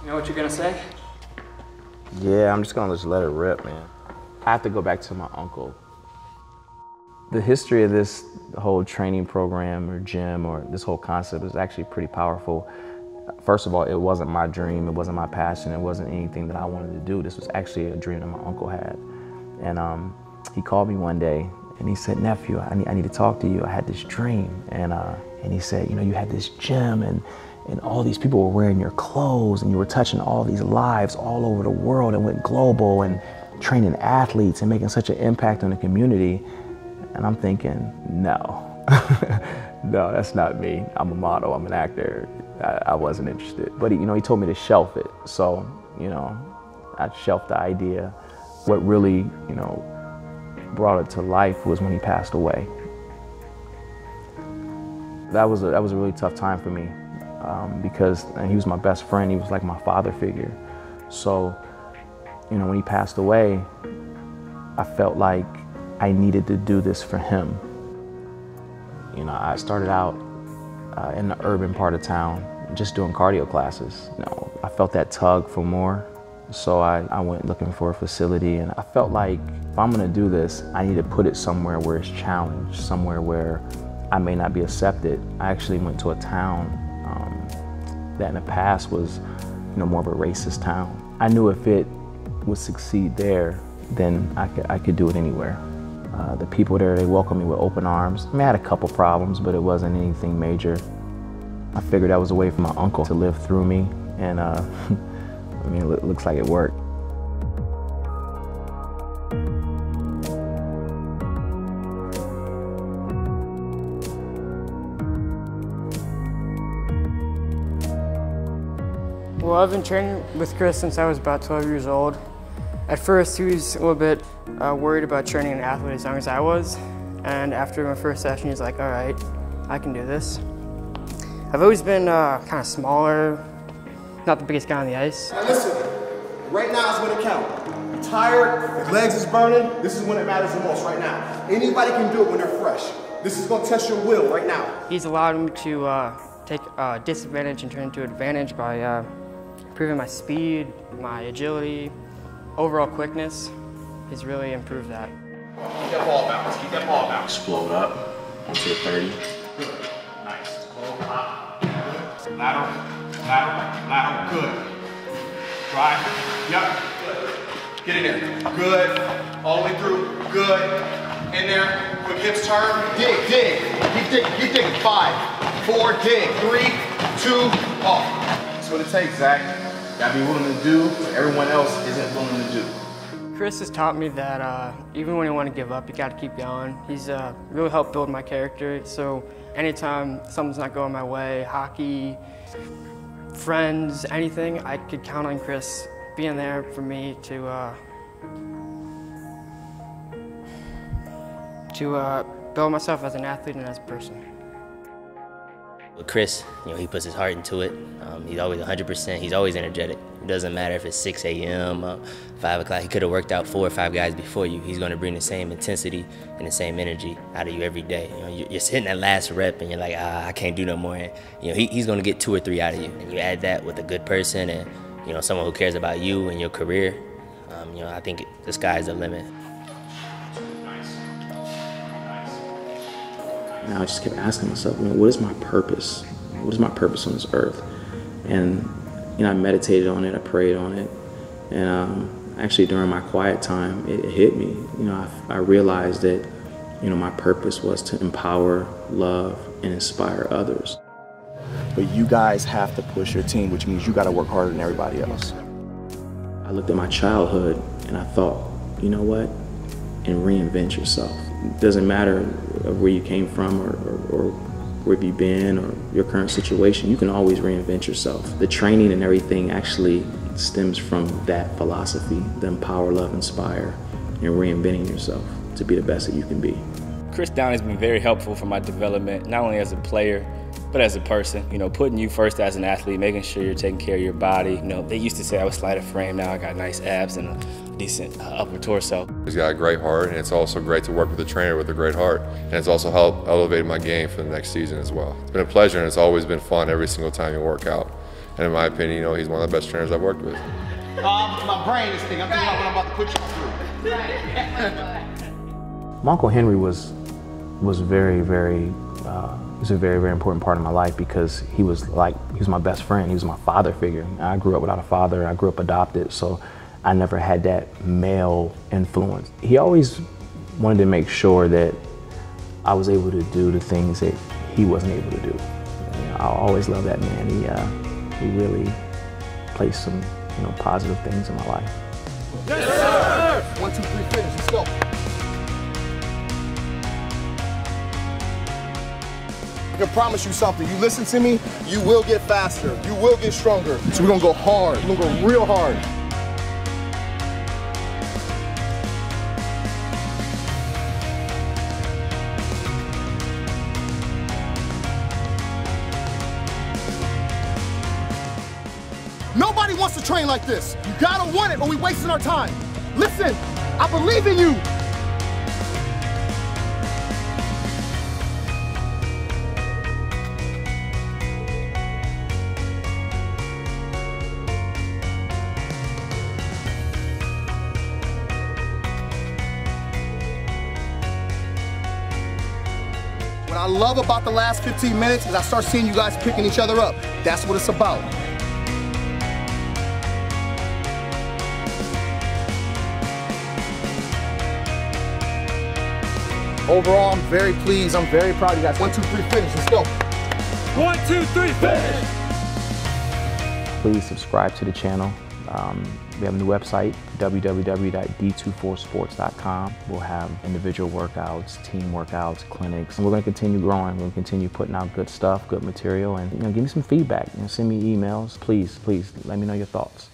You know what you're gonna say? Yeah, I'm just gonna just let it rip, man. I have to go back to my uncle. The history of this whole training program or gym or this whole concept is actually pretty powerful. First of all, it wasn't my dream, it wasn't my passion, it wasn't anything that I wanted to do. This was actually a dream that my uncle had. And he called me one day and he said, "Nephew, I need to talk to you. I had this dream." And he said, "You know, you had this gym and all these people were wearing your clothes and you were touching all these lives all over the world and went global and training athletes and making such an impact on the community." And I'm thinking, no, no, that's not me. I'm a model, I'm an actor. I wasn't interested. But he told me to shelf it. So, I shelved the idea. What really, brought it to life was when he passed away. That was a really tough time for me because he was my best friend. He was like my father figure. So, when he passed away, I felt like I needed to do this for him. I started out in the urban part of town, just doing cardio classes. I felt that tug for more, so I went looking for a facility, and I felt like if I'm gonna do this, I need to put it somewhere where it's challenged, somewhere where I may not be accepted. I actually went to a town that in the past was, more of a racist town. I knew if it would succeed there, then I could do it anywhere. The people there, they welcomed me with open arms. I had a couple problems, but it wasn't anything major. I figured that was a way for my uncle to live through me, and it looks like it worked. Well, I've been training with Chris since I was about 12 years old. At first, he was a little bit worried about training an athlete as young as I was. And after my first session, he's like, "All right, I can do this." I've always been kind of smaller, not the biggest guy on the ice. Now listen, right now is when it counts. You're tired, your legs is burning, this is when it matters the most right now. Anybody can do it when they're fresh. This is gonna test your will right now. He's allowed me to take disadvantage and turn into advantage by improving my speed, my agility, overall quickness. He's really improved that. Keep that ball balanced, keep that ball balanced. Explode up into 30. Good, nice. Pop. Lateral, lateral, lateral, good. Drive, yep, good. Get in there, good. All the way through, good. In there, quick hips turn. Dig, dig, keep digging. 5, 4, dig, 3, 2, off. That's what it takes, Zach. Gotta be willing to do what everyone else isn't willing to do. Chris has taught me that even when you want to give up, you got to keep going. He's really helped build my character. So anytime something's not going my way, hockey, friends, anything, I could count on Chris being there for me to build myself as an athlete and as a person. With Chris, he puts his heart into it. He's always 100%. He's always energetic. It doesn't matter if it's 6 a.m., 5 o'clock. He could have worked out 4 or 5 guys before you. He's going to bring the same intensity and the same energy out of you every day. You're sitting that last rep and you're like, I can't do no more. And, he's going to get 2 or 3 out of you. And you add that with a good person and someone who cares about you and your career. I think the sky's the limit. And I just kept asking myself, what is my purpose? What is my purpose on this earth? And I meditated on it, I prayed on it, and actually during my quiet time, it hit me. I realized that my purpose was to empower, love, and inspire others. But you guys have to push your team, which means you got to work harder than everybody else. I looked at my childhood and I thought, you know what? And reinvent yourself. It doesn't matter where you came from or where you've been or your current situation, you can always reinvent yourself. The training and everything actually stems from that philosophy, the empower, love, inspire, and reinventing yourself to be the best that you can be. Chris Down has been very helpful for my development, not only as a player, but as a person. Putting you first as an athlete, making sure you're taking care of your body. They used to say I was slight of frame, now I got nice abs and a decent upper torso. He's got a great heart, and it's also great to work with a trainer with a great heart. And it's also helped elevate my game for the next season as well. It's been a pleasure, and it's always been fun every single time you work out. And in my opinion, you know, he's one of the best trainers I've worked with. My brain is thinking. I'm thinking about what I'm about to put you through. My Uncle Henry was very, very, he's a very, very important part of my life because he was my best friend. He was my father figure. I grew up without a father. I grew up adopted, so I never had that male influence. He always wanted to make sure that I was able to do the things that he wasn't able to do. You know, I always loved that man. He really placed some, you know, positive things in my life. Yes, sir! 1, 2, 3, finish. Let's go. I can promise you something. You listen to me, you will get faster. You will get stronger. So we're gonna go hard. We're gonna go real hard. Nobody wants to train like this. You gotta want it or we're wasting our time. Listen, I believe in you. What I love about the last 15 minutes is I start seeing you guys picking each other up. That's what it's about. Overall, I'm very pleased. I'm very proud of you guys. 1, 2, 3, finish. Let's go. 1, 2, 3, finish! Please subscribe to the channel. We have a new website, www.D24Sports.com. We'll have individual workouts, team workouts, clinics, and we're going to continue growing. We're going to continue putting out good stuff, good material, and give me some feedback. Send me emails. Please let me know your thoughts.